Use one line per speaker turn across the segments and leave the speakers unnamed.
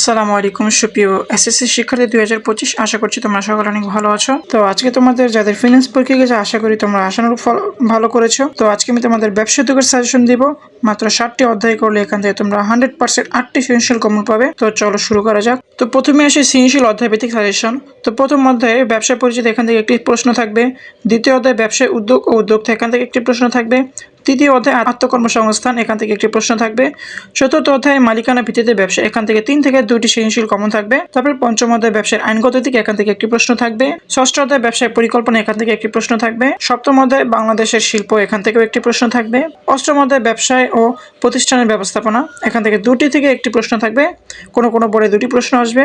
আসসালামু আলাইকুম সুপ্রিয় এসএসসি শিক্ষার্থী 2025। আশা করছি তোমরা সকলে অনেক ভালো আছো। তো আজকে তোমাদের যাদের ফিনান্স পরীক্ষা গেছে আশা করি তোমরা আশানুরূপ ভালো করেছো। তো আজকে আমি তোমাদের ব্যবসা উদ্যোগের সাজেশন দিব। মাত্র 7টি অধ্যায় করলে এখান থেকে তোমরা 100% 8টি সৃজনশীল কমন পাবে। তো চলো শুরু করা যাক। তো প্রথমে আসে সৃজনশীল অধ্যায় ভিত্তিক সাজেশন। তো প্রথম অধ্যায়ে ব্যবসা পরিচিতি, এখান থেকে একটি প্রশ্ন থাকবে। দ্বিতীয় অধ্যায়ে ব্যবসায় উদ্যোগ ও উদ্যোক্তা, এখান থেকে একটি প্রশ্ন থাকবে। তৃতীয় অধ্যায় আত্মকর্মসংস্থান, এখান থেকে একটি প্রশ্ন থাকবে। চতুর্থ অধ্যায় মালিকানা ভিত্তিতে ব্যবসা, এখান থেকে 3 থেকে 2টি সৃজনশীল কমন থাকবে। তারপর পঞ্চম অধ্যায় ব্যবসার আইনগত দিক, এখান থেকে একটি প্রশ্ন থাকবে। ষষ্ঠ অধ্যায় ব্যবসায় পরিকল্পনা, এখান থেকে একটি প্রশ্ন থাকবে। সপ্তম অধ্যায় বাংলাদেশের শিল্প, এখান থেকেও একটি প্রশ্ন থাকবে। অষ্টম অধ্যায় ব্যবসায় ও প্রতিষ্ঠানের ব্যবস্থাপনা, এখান থেকে 2টি থেকে একটি প্রশ্ন থাকবে। কোনো বোর্ডে 2টি প্রশ্ন আসবে।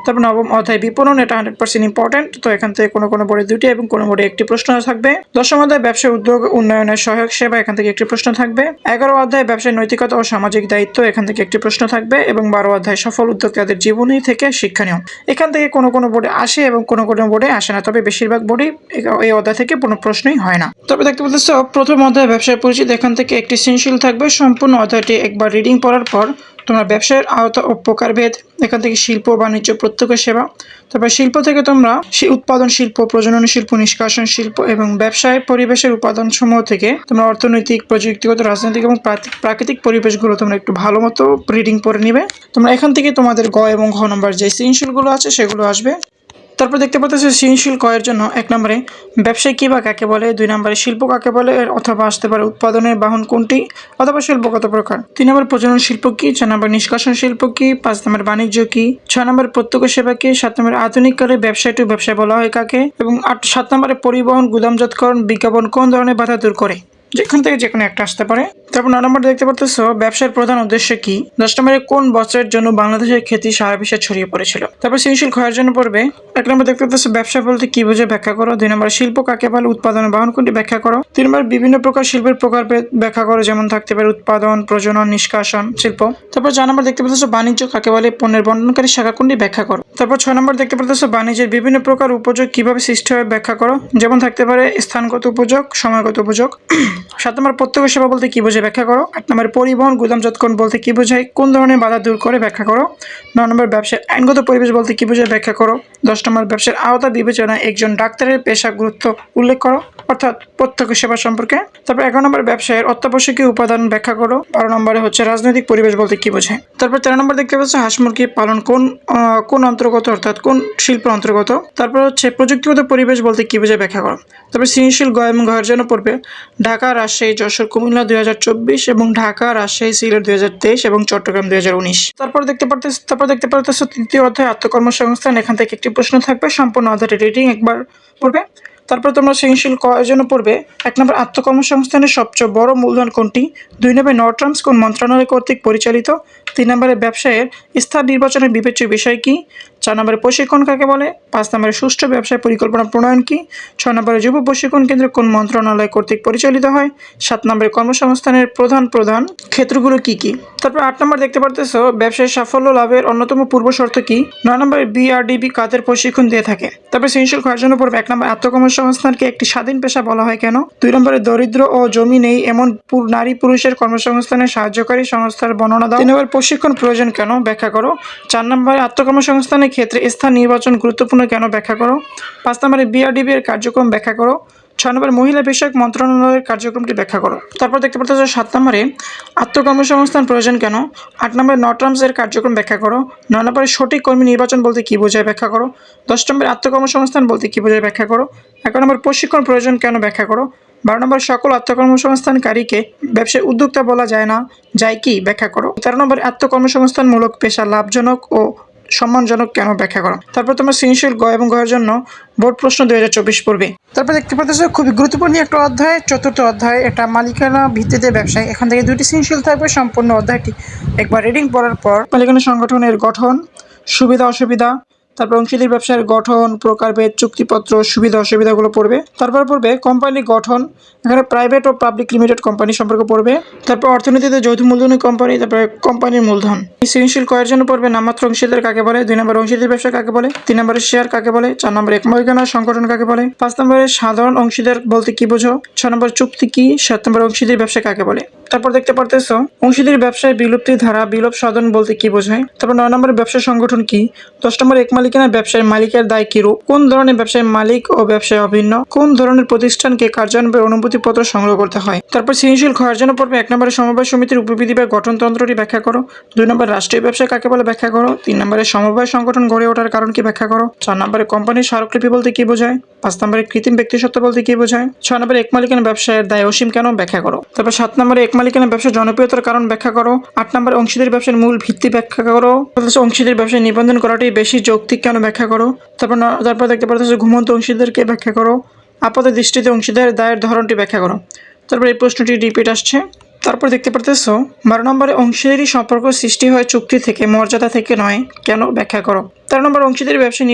তারপর নবম অধ্যায় বিপণন, এটা 100% ইম্পর্টেন্ট। তো এখান থেকে কোনো বোর্ডে 2টি এবং কোনো বোর্ডে একটি প্রশ্ন থাকবে। দশম অধ্যায় ব্যবসা উদ্যোগ উন্নয়নের সহায়ক সেবা, এখান থেকে একটি প্রশ্ন থাকবে। 11 অধ্যায় ব্যবসায় নৈতিকতা ও সামাজিক দায়িত্ব, এখান থেকে একটি প্রশ্ন থাকবে। এবং 12 অধ্যায় সফল উদ্যোক্তাদের জীবনী থেকে শিক্ষণীয়, এখান থেকে কোনো বোর্ডে আসে এবং কোনো বোর্ডে আসে না। তবে বেশিরভাগ বোর্ডেই এই অধ্যায় থেকে কোনো প্রশ্নই হয় না। তবে দেখতে পাচ্ছ প্রথম অধ্যায় ব্যবসায় পরিচিতি, এখান থেকে একটি সৃজনশীল থাকবে। সম্পূর্ণ অধ্যায়টি একবার রিডিং পড়ার পর তোমরা ব্যবসায়ের আওতা ও প্রকারভেদ, এখান থেকে শিল্প বাণিজ্য প্রত্যক্ষ সেবা, তারপর শিল্প থেকে তোমরা উৎপাদন শিল্প, প্রজনন শিল্প, নিষ্কাশন শিল্প এবং ব্যবসায় পরিবেশের উপাদানসমূহ থেকে তোমরা অর্থনৈতিক, প্রযুক্তিগত, রাজনৈতিক এবং প্রাকৃতিক পরিবেশগুলো তোমরা একটু ভালো মতো রিডিং পড়ে নিবে। তোমরা এখান থেকে তোমাদের গ এবং ঘ নম্বর যে সৃজনশীলগুলো আছে সেগুলো আসবে। তারপর দেখতে পাচ্ছ সৃজনশীল কয়ের জন্য 1 নম্বরে ব্যবসায় কী বা কাকে বলে, 2 নম্বরে শিল্প কাকে বলে, অথবা আসতে পারে উৎপাদনের বাহন কোনটি, অথবা শিল্প কত প্রকার, 3 নম্বর প্রজনন শিল্প কি, 4 নম্বর নিষ্কাশন শিল্প কি, 5 নম্বর বাণিজ্য কি, 6 নম্বর প্রত্যক্ষ সেবা কি, 7 নম্বর আধুনিক কালে ব্যবসায় টু ব্যবসায় বলা হয় কাকে, এবং 7 নম্বরে পরিবহন গুদামজাতকরণ বিজ্ঞাপন কোন ধরনের বাধা দূর করে। যেখান থেকে যে কোনো একটা আসতে পারে। তারপর 9 নম্বর দেখতে পাচ্ছ ব্যবসার প্রধান উদ্দেশ্য কি, 10 নম্বরে কোন বছরের জন্য বাংলাদেশের খ্যাতি সারা বিশ্বে ছড়িয়ে পড়েছিল। তারপর সৃজনশীল ক্ষয়ের জন্য পড়বে 1 নম্বর দেখতে পাচ্ছ ব্যবসা বলতে কি বোঝে ব্যাখ্যা করো, 2 নম্বর শিল্প কাকে বলে, উৎপাদনের বাহন কোনটি ব্যাখ্যা করো, 3 নম্বর বিভিন্ন প্রকার শিল্পের প্রকারভেদ ব্যাখ্যা করো, যেমন থাকতে পারে উৎপাদন, প্রজনন, নিষ্কাশন শিল্প। তারপর 4 নম্বর দেখতে পাচ্ছ বাণিজ্য কাকে বলে, পণ্যের বন্টনকারী শাখা কোনটি ব্যাখ্যা করো। তারপর 6 নম্বর দেখতে পাচ্ছ বাণিজ্যের বিভিন্ন প্রকার উপযোগ কিভাবে সৃষ্টি হয় ব্যাখ্যা করো, যেমন থাকতে পারে স্থানগত উপযোগ, সময়গত উপযোগ। 7 নম্বর প্রত্যক্ষ সেবা বলতে কি বোঝে ব্যাখ্যা করো। 8 নম্বর পরিবহন গুদামজাতকরণ বলতে কি বোঝায়, কোন ধরনের বাধা দূর করে ব্যাখ্যা করো। 9 নম্বর ব্যবসার আইনগত পরিবেশ বলতে কি বোঝায় ব্যাখ্যা করো। 10 নম্বর ব্যবসার আওতা বিবেচনায় একজন ডাক্তারের পেশা গুরুত্ব উল্লেখ করো, অর্থাৎ প্রত্যক্ষ সেবা সম্পর্কে। তারপর 11 নম্বর ব্যবসায়ের অত্যাবশ্যকীয় উপাদান ব্যাখ্যা করো। 12 নম্বরে হচ্ছে রাজনৈতিক পরিবেশ বলতে কি বোঝায়। তারপর 13 নম্বর দেখতে পাচ্ছ হাঁস মুরগি পালন কোন অন্তর্গত, অর্থাৎ কোন শিল্পের অন্তর্গত। তারপর হচ্ছে প্রযুক্তিগত পরিবেশ বলতে কি বোঝায় ব্যাখ্যা করো। তারপর সৃজনশীল গ এবং ঘয়ের জন্য পড়বে ঢাকা, রাজশাহী, যশোর, কুমিল্লা 2024 এবং ঢাকা, রাজশাহী, সিলেট 2023 এবং চট্টগ্রাম 2019। তারপর দেখতে পারতেছ তৃতীয় অধ্যায় আত্মকর্মসংস্থান, এখান থেকে একটি প্রশ্ন থাকবে। সম্পূর্ণ অধ্যায়টি রিডিং একবার পড়বে। তারপর তোমরা সৃজনশীল ক এর জন্য পড়বে 1 নম্বর আত্মকর্মসংস্থানের সবচেয়ে বড় মূলধন কোনটি, 2 নম্বরে নটরামস কোন মন্ত্রণালয় কর্তৃক পরিচালিত, 3 নম্বরে ব্যবসায়ের স্থান নির্বাচনের বিবেচ্য বিষয় কি, 4 নম্বরে প্রশিক্ষণ কাকে বলে, 5 নম্বরে সুষ্ঠু ব্যবসায় পরিকল্পনা প্রণয়ন কি, 6 নম্বরে যুব প্রশিক্ষণ কেন্দ্র কোন মন্ত্রণালয় কর্তৃক পরিচালিত হয়, 7 নম্বরে কর্মসংস্থানের প্রধান ক্ষেত্রগুলো কি কি। তারপর 8 নম্বর দেখতে পারতেছ ব্যবসায় সাফল্য লাভের অন্যতম পূর্ব শর্ত কি, 9 নম্বরে বিআরডিবি কাদের প্রশিক্ষণ দিয়ে থাকে। তারপর সৃজনশীল ক্ষয়ের জন্য পড়বে 1 নম্বর আত্মকর্মসংস্থানকে একটি স্বাধীন পেশা বলা হয় কেন, 2 নম্বরে দরিদ্র ও জমি নেই এমন নারী পুরুষের কর্মসংস্থানে সাহায্যকারী সংস্থার বর্ণনা দাও, 3 নম্বর প্রশিক্ষণ প্রয়োজন কেন ব্যাখ্যা করো, 4 নম্বরে আত্মকর্মসংস্থানের ক্ষেত্রে স্থান নির্বাচন গুরুত্বপূর্ণ কেন ব্যাখ্যা করো, 5 নম্বরে বিআরডিবি এর কার্যক্রম ব্যাখ্যা করো, 6 নম্বর মহিলা বিষয়ক মন্ত্রণালয়ের কার্যক্রমটি ব্যাখ্যা করো। তারপর দেখতে পাচ্ছ 7 নম্বরে আত্মকর্মসংস্থান প্রয়োজন কেন, 8 নম্বরে নটরামস এর কার্যক্রম ব্যাখ্যা করো, 9 নম্বরে সঠিক কর্মী নির্বাচন বলতে কি বোঝায় ব্যাখ্যা করো, 10 নম্বরে আত্মকর্মসংস্থান বলতে কি বোঝায় ব্যাখ্যা করো, 11 নম্বর প্রশিক্ষণ প্রয়োজন কেন ব্যাখ্যা করো, 12 নম্বর সকল আত্মকর্মসংস্থানকারীকে ব্যবসায় উদ্যোক্তা বলা যায় কি ব্যাখ্যা করো, 13 নম্বর আত্মকর্মসংস্থানমূলক পেশা লাভজনক ও সম্মানজনক কেন ব্যাখ্যা করো। তারপর তোমার সৃজনশীল গ এবং ঘয়ের জন্য বোর্ড প্রশ্ন 2024 পড়বে। তারপর দেখতে পাচ্ছ খুবই গুরুত্বপূর্ণ একটা অধ্যায়, চতুর্থ অধ্যায়, এটা মালিকানা ভিত্তিতে ব্যবসায়, এখান থেকে 2টি সৃজনশীল থাকবে। সম্পূর্ণ অধ্যায়টি একবার রিডিং পড়ার পর মালিকানা সংগঠনের গঠন, সুবিধা অসুবিধা, তারপর অংশীদারি ব্যবসার গঠন, প্রকারভেদ, চুক্তিপত্র, সুবিধা অসুবিধাগুলো পড়বে। তারপর পড়বে কোম্পানি গঠন, এখানে প্রাইভেট ও পাবলিক লিমিটেড কোম্পানি সম্পর্কে পড়বে। তারপর অর্থনীতিতে যৌথ মূলধনী কোম্পানি, তারপরে কোম্পানির মূলধন। সৃজনশীল কয়ের জন্য পড়বে নামমাত্র অংশীদার কাকে বলে, 2 নম্বরে অংশীদারি ব্যবসা কাকে বলে, 3 নম্বরে শেয়ার কাকে বলে, 4 নম্বরে একমালিকানা সংগঠন কাকে বলে, 5 নম্বরে সাধারণ অংশীদার বলতে কি বোঝো, 6 নম্বর চুক্তি কি, 7 নম্বর অংশীদারি ব্যবসা কাকে বলে। তারপর দেখতে পারতেছো অংশীদারি ব্যবসায় বিলুপ্তি ধারা, বিলোপ সাধন বলতে কি বোঝায়। তারপর 9 নম্বরে ব্যবসা সংগঠন কি, 10 নম্বরে একমালিকানা ব্যবসায় মালিকের দায় কি রূপ, কোন ধরনের ব্যবসায় মালিক ও ব্যবসায় অভিন্ন, কোন ধরনের প্রতিষ্ঠানকে কার্যান্বয়ের অনুমতিপত্র সংগ্রহ করতে হয়। তারপর সৃজনশীল ক্ষয়ের জন্য পড়বে 1 নম্বরে সমবায় সমিতির উপবিধি বা গঠনতন্ত্রটি ব্যাখ্যা করো, 2 নম্বরে রাষ্ট্রীয় ব্যবসা কাকে বলে ব্যাখ্যা করো, 3 নম্বরে সমবায় সংগঠন গড়ে ওঠার কারণ কি ব্যাখ্যা করো, 4 নম্বরে কোম্পানির স্মারকলিপি বলতে কি বোঝায়, 5 নম্বরে কৃত্রিম ব্যক্তিসত্ত্ব বলতে কি বোঝায়, 6 নম্বরে একমালিকানা ব্যবসায়ের দায় অসীম কেন ব্যাখ্যা করো। তারপর 7 নম্বরে একমালিকানা ব্যবসার জনপ্রিয়তার কারণ ব্যাখ্যা করো, 8 নম্বরে অংশীদারি ব্যবসার মূল ভিত্তি ব্যাখ্যা করো, অংশীদারি ব্যবসায় নিবন্ধন করাটাই বেশি যৌক্তিক কেন ব্যাখ্যা করো। তারপর দেখতে পাচ্ছ ঘুমন্ত অংশীদারকে ব্যাখ্যা করো, আপাত দৃষ্টিতে অংশীদারের দায়ের ধরনটি ব্যাখ্যা করো। তারপর এই প্রশ্নটি রিপিট আসছে। তারপর দেখতে পারতেছো 12 নম্বরে অংশীদারি সম্পর্ক সৃষ্টি হয় চুক্তি থেকে, মর্যাদা থেকে নয়, কেন ব্যাখ্যা করো। 13 নম্বর অংশীদারি ব্যবসায়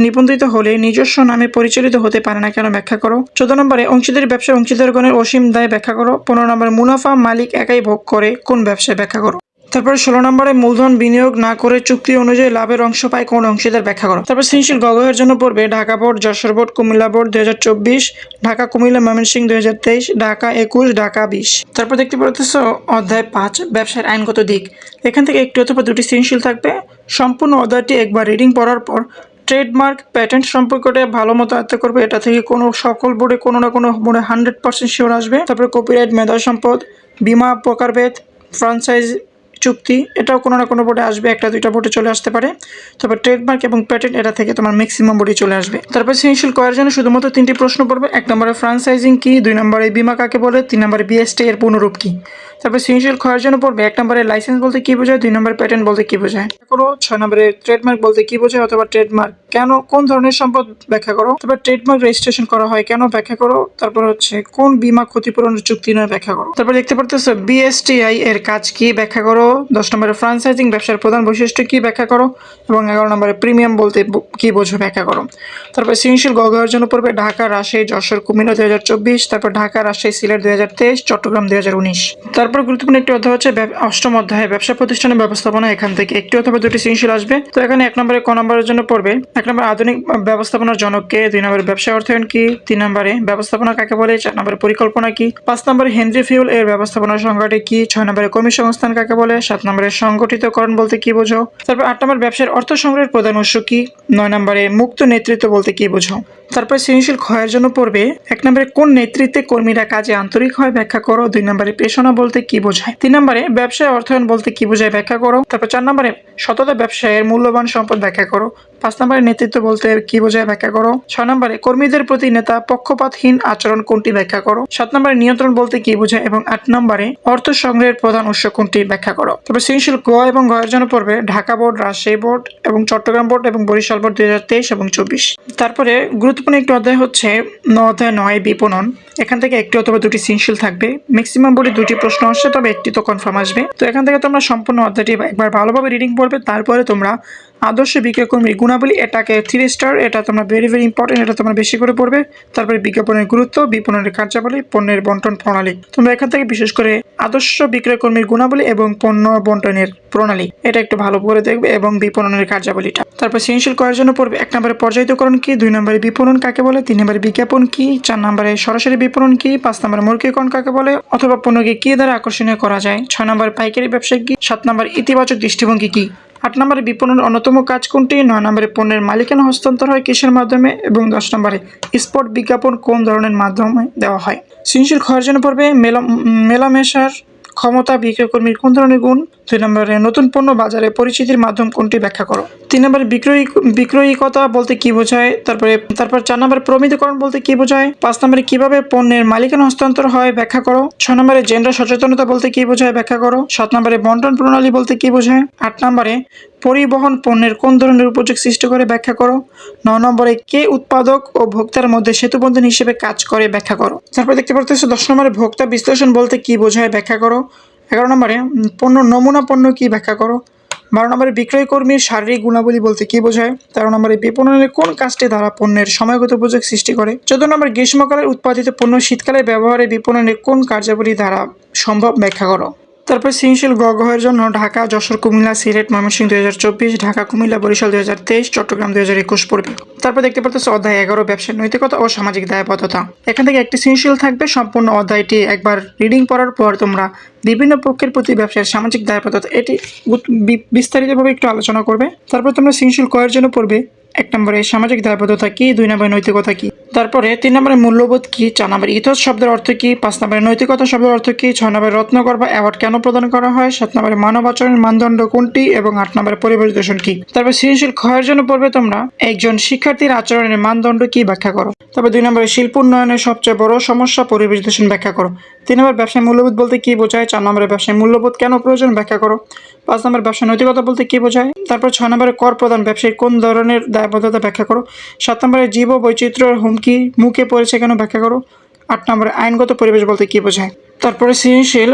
নিবন্ধিত হলে নিজস্ব নামে পরিচালিত হতে পারে না, কেন ব্যাখ্যা করো। 14 নম্বরে অংশীদারি ব্যবসায় অংশীদারগণের অসীম দায় ব্যাখ্যা করো। 15 নম্বরে মুনাফা মালিক একাই ভোগ করে, কোন ব্যবসায় ব্যাখ্যা করো। তারপর 16 নম্বরে মূলধন বিনিয়োগ না করে চুক্তি অনুযায়ী লাভের অংশ পায় কোন অংশীদার ব্যাখ্যা করো। তারপর সৃজনশীল গগয়ের জন্য পড়বে Dhaka board, Jessore board, Comilla board 2024, Dhaka Comilla Mymensingh 2023, Dhaka 21, Dhaka 20। তারপর দেখতে পাচ্ছ অধ্যায় 5 ব্যবসার আইনগত দিক। এখান থেকে একটি অথবা দুটি সৃজনশীল থাকবে। সম্পূর্ণ অধ্যায়টি একবার রিডিং পড়ার পর ট্রেডমার্ক, প্যাটেন্ট সম্পর্কটা ভালো মতো আয়ত্ত করবে। এটা থেকে সকল বোর্ডে কোনো না কোনো বোর্ডে 100% শিওর আসবে। তারপরে কপিরাইট, মেধা সম্পদ, বীমা, প্রকারভেদ, ফ্রাঞ্চাইজ চুক্তি, এটাও কোনো না কোনো বোর্ডে আসবে, একটা দুইটা বোর্ডে চলে আসতে পারে। তারপর ট্রেডমার্ক এবং প্যাটেন্ট, এটা থেকে তোমার ম্যাক্সিমাম বোর্ডে চলে আসবে। তারপর সৃজনশীল কয়ের জন্য শুধুমাত্র 3টি প্রশ্ন পড়বে। 1 নম্বরে ফ্রাঞ্চাইজিং কি, 2 নম্বরে বীমা কাকে বলে, 3 নম্বরে বিএসটি এর পূর্ণরূপ কি। তারপর সৃজনশীল ক্ষয়ের জন্য পড়বে 1 নম্বরে লাইসেন্স বলতে কি বোঝায়, 2 নম্বরে প্যাটেন্ট বলতে কি বোঝায় করো, 6 নম্বরে ট্রেডমার্ক বলতে কি বোঝায় অথবা ট্রেডমার্ক কেন, কোন ধরনের সম্পদ ব্যাখ্যা করো। তারপর ট্রেডমার্ক রেজিস্ট্রেশন করা হয় কেন ব্যাখ্যা করো। তারপর হচ্ছে কোন বীমা ক্ষতিপূরণের চুক্তি নয় ব্যাখ্যা করো। তারপর দেখতে পারতেছো বিএসটিআই এর কাজ কি ব্যাখ্যা করো। 10 নম্বরে ফ্রাঞ্চাইজিং ব্যবসার প্রধান বৈশিষ্ট্য কি ব্যাখ্যা করো এবং 11 নম্বরে প্রিমিয়াম বলতে কি বোঝো ব্যাখ্যা করো। তারপর সৃজনশীল গগয়ের জন্য পড়বে ঢাকা, রাজশাহী, যশোর, কুমিল্লা 2024, তারপর ঢাকা, রাজশাহী, সিলেট 2023, চট্টগ্রাম 2019। তারপর গুরুত্বপূর্ণ একটি অধ্যায় হচ্ছে 8ম অধ্যায় ব্যবসা প্রতিষ্ঠানের ব্যবস্থাপনা। এখান থেকে একটি অথবা দুটি সৃজনশীল আসবে। তো এখানে 1 নম্বরে ক নম্বরের জন্য পড়বে 1 নম্বরে আধুনিক ব্যবস্থাপনার জনক কে, 2 নম্বরে ব্যবসা অর্থায়ন কি, 3 নম্বরে ব্যবস্থাপনা কাকে বলে, 4 নম্বরে পরিকল্পনা কি, 5 নম্বরে হেনরি ফিউল এর ব্যবস্থাপনার সংজ্ঞাটি কি, 6 নম্বরে কর্মসংস্থান কাকে বলে, 7 নম্বরে সংগঠিতকরণ বলতে কি বোঝো। তারপর 8 নম্বর ব্যবসার অর্থ সংগ্রহের প্রধান উৎস কি, 9 নম্বরে মুক্ত নেতৃত্ব বলতে কি বোঝো। তারপর সৃজনশীল ক্ষয়ের জন্য পড়বে 1 নম্বরে কোন নেতৃত্বে কর্মীরা কাজে আন্তরিক হয় ব্যাখ্যা করো, 2 নম্বরে পেশনা বলতে কি বোঝায়, 3 নম্বরে ব্যবসায় অর্থায়ন বলতে কি বোঝায় ব্যাখ্যা করো। তারপর 4 নম্বরে সততা ব্যবসায়ের মূল্যবান সম্পদ ব্যাখ্যা করো, 5 নম্বরে নেতৃত্ব বলতে কি বোঝায় ব্যাখ্যা করো, 6 নম্বরে কর্মীদের প্রতি নেতা পক্ষপাতহীন আচরণ কোনটি ব্যাখ্যা করো, 7 নম্বরে নিয়ন্ত্রণ বলতে কি বোঝায় এবং 8 নম্বরে অর্থ সংগ্রহের প্রধান উৎস কোনটি ব্যাখ্যা করো। তারপর সৃজনশীল গ এবং গ এর জন্য পড়বে ঢাকা বোর্ড, রাজশাহী বোর্ড এবং চট্টগ্রাম বোর্ড এবং বরিশাল বোর্ড 2023 এবং 24। তারপরে গুরুত্বপূর্ণ একটি অধ্যায় হচ্ছে অধ্যায় 9 বিপণন। এখান থেকে একটি অথবা দুটি সৃজনশীল থাকবে। ম্যাক্সিমাম বোর্ডে 2টি প্রশ্ন আসছে, তবে একটি তো কনফার্ম আসবে। তো এখান থেকে তোমরা সম্পূর্ণ অধ্যায়টি একবার ভালোভাবে রিডিং পড়বে। তারপরে তোমরা আদর্শ বিক্রয় কর্মীর গুণাবলী, এটাকে 3 স্টার, এটা তোমরা ভেরি ইম্পর্টেন্ট, এটা তোমরা বেশি করে পড়বে। তারপরে বিজ্ঞাপনের গুরুত্ব, বিপণনের কার্যাবলী, পণ্যের বন্টন প্রণালী। তোমরা এখান থেকে বিশেষ করে আদর্শ বিক্রয় কর্মীর গুণাবলী এবং পণ্য বন্টনের প্রণালী, এটা একটু ভালো করে দেখবে এবং বিপণনের কার্যাবলীটা। তারপর সৃজনশীল করার জন্য পড়বে 1 নম্বরে পর্যায়িতকরণ কি, 2 নম্বরে বিপণন কাকে বলে, 3 নম্বরে বিজ্ঞাপন কি, 4 নম্বরে সরাসরি বিপণন কি, 5 নম্বরে মৌখিকরণ কাকে বলে অথবা পণ্যকে কি দ্বারা আকর্ষণীয় করা যায়, 6 নম্বরে পাইকারি ব্যবসা কি, 7 নম্বরে ইতিবাচক দৃষ্টিভঙ্গি কি, 8 নম্বরে বিপণনের অন্যতম কাজ কোনটি, 9 নম্বরে পণ্যের মালিকানা হস্তান্তর হয় কিসের মাধ্যমে এবং 10 নম্বরে স্পট বিজ্ঞাপন কোন ধরনের মাধ্যমে দেওয়া হয়। সৃজনশীল ক্ষয়ের জন্য পড়বে মেলামেশার ক্ষমতা বিক্রয় কর্মীর কোন ধরনের গুণ, 2 নম্বরে নতুন পণ্য বাজারে পরিচিতির মাধ্যম কোনটি ব্যাখ্যা করো, 3 নম্বরে বিক্রয়িকতা বলতে কি বোঝায়, তারপর 4 নম্বরে প্রমিতকরণ বলতে কি বোঝায়, 5 নম্বরে কিভাবে পণ্যের মালিকানা হস্তান্তর হয় ব্যাখ্যা করো, 6 নম্বরে জেন্ডার সচেতনতা বলতে কি বোঝায় ব্যাখ্যা করো, 7 নম্বরে বন্টন প্রণালী বলতে কি বোঝায়, 8 নম্বরে পরিবহন পণ্যের কোন ধরনের উপযোগ সৃষ্টি করে ব্যাখ্যা করো, 9 নম্বরে কে উৎপাদক ও ভোক্তার মধ্যে সেতুবন্ধন হিসেবে কাজ করে ব্যাখ্যা করো। তারপর দেখতে পারতেছো 10 নম্বরে ভোক্তা বিশ্লেষণ বলতে কি বোঝায় ব্যাখ্যা করো, 11 নম্বরে নমুনা পণ্য কি ব্যাখ্যা করো, 12 নম্বরে বিক্রয় কর্মীর শারীরিক গুণাবলী বলতে কি বোঝায়? 13 নম্বরে বিপণনের কোন কাজটি দ্বারা পণ্যের সময়গত উপযোগ সৃষ্টি করে? 14 নম্বর গ্রীষ্মকালে উৎপাদিত পণ্য শীতকালে ব্যবহারে বিপণনের কোন কার্যাবলী দ্বারা সম্ভব ব্যাখ্যা করো। তারপর সৃজনশীল গয়ের জন্য ঢাকা, যশোর, কুমিল্লা, সিলেট, ময়মনসিংহ 2024, ঢাকা, কুমিল্লা, বরিশাল 2023, চট্টগ্রাম 2021 পড়বে। তারপর দেখতে পাচ্ছ অধ্যায় 11 ব্যবসার নৈতিকতা ও সামাজিক দায়বদ্ধতা। এখান থেকে একটি সৃজনশীল থাকবে। সম্পূর্ণ অধ্যায়টি একবার রিডিং পড়ার পর তোমরা বিভিন্ন পক্ষের প্রতি ব্যবসার সামাজিক দায়বদ্ধতা এটি বিস্তারিতভাবে একটু আলোচনা করবে। তারপর তোমরা সৃজনশীল কয়ের জন্য পড়বে 1 নম্বরে সামাজিক দায়বদ্ধতা কি, 2 নম্বরে নৈতিকতা কি, তারপরে 3 নম্বরে মূল্যবোধ কি, 4 নম্বরে ইথস শব্দের অর্থ কি, 5 নম্বরে নৈতিকতা শব্দের অর্থ কি, 6 নম্বরে রত্নকর বা অ্যাওয়ার্ড কেন প্রদান করা হয়, 7 নম্বরে মানব আচরণের মানদণ্ড কোনটি এবং 8 নম্বরে পরিবেশ দূষণ কি। তারপর সৃজনশীল ক্ষয়ের জন্য পড়বে তোমরা একজন শিক্ষার্থীর আচরণের মানদণ্ড কি ব্যাখ্যা করো। তারপর 2 নম্বরে শিল্প উন্নয়নের সবচেয়ে বড় সমস্যা পরিবেশ দূষণ ব্যাখ্যা করো। 3 নম্বর ব্যবসায় মূল্যবোধ বলতে কি বোঝায়। 4 নম্বরে ব্যবসায় মূল্যবোধ কেন প্রয়োজন ব্যাখ্যা করো। 5 নম্বর ব্যবসায় নৈতিকতা বলতে কি বোঝায়। তারপর 6 নম্বরে কর প্রদান ব্যবসায়ী কোন ধরনের দায়বদ্ধতা ব্যাখ্যা করো। 7 নম্বরে জীব বৈচিত্র্যের হুমকি মুখে পড়েছে কেন ব্যাখ্যা করো। 8 নম্বরে আইনগত পরিবেশ বলতে কি বোঝায়। তারপরে সৃজনশীল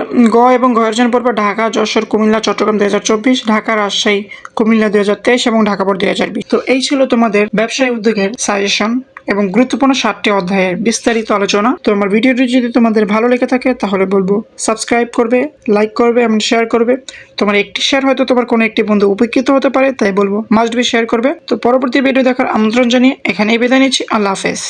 এবং ঘয়ের জন্য পড়বে ঢাকা, যশোর, কুমিল্লা, চট্টগ্রাম 2024, ঢাকা, রাজশাহী, কুমিল্লা 2023 এবং ঢাকা বোর্ড 2020। তো এই ছিল তোমাদের ব্যবসায় উদ্যোগের সাজেশন এবং গুরুত্বপূর্ণ 7টি অধ্যায়ের বিস্তারিত আলোচনা। তো আমার ভিডিওটি যদি তোমাদের ভালো লেগে থাকে তাহলে বলবো সাবস্ক্রাইব করবে, লাইক করবে এবং শেয়ার করবে। তোমার একটি শেয়ার হয়তো তোমার কোনো একটি বন্ধু উপকৃত হতে পারে, তাই বলবো মাস্ট বি শেয়ার করবে। তো পরবর্তী ভিডিও দেখার আমন্ত্রণ জানিয়ে এখানেই বিদায় নিচ্ছি। আল্লাহ হাফেজ।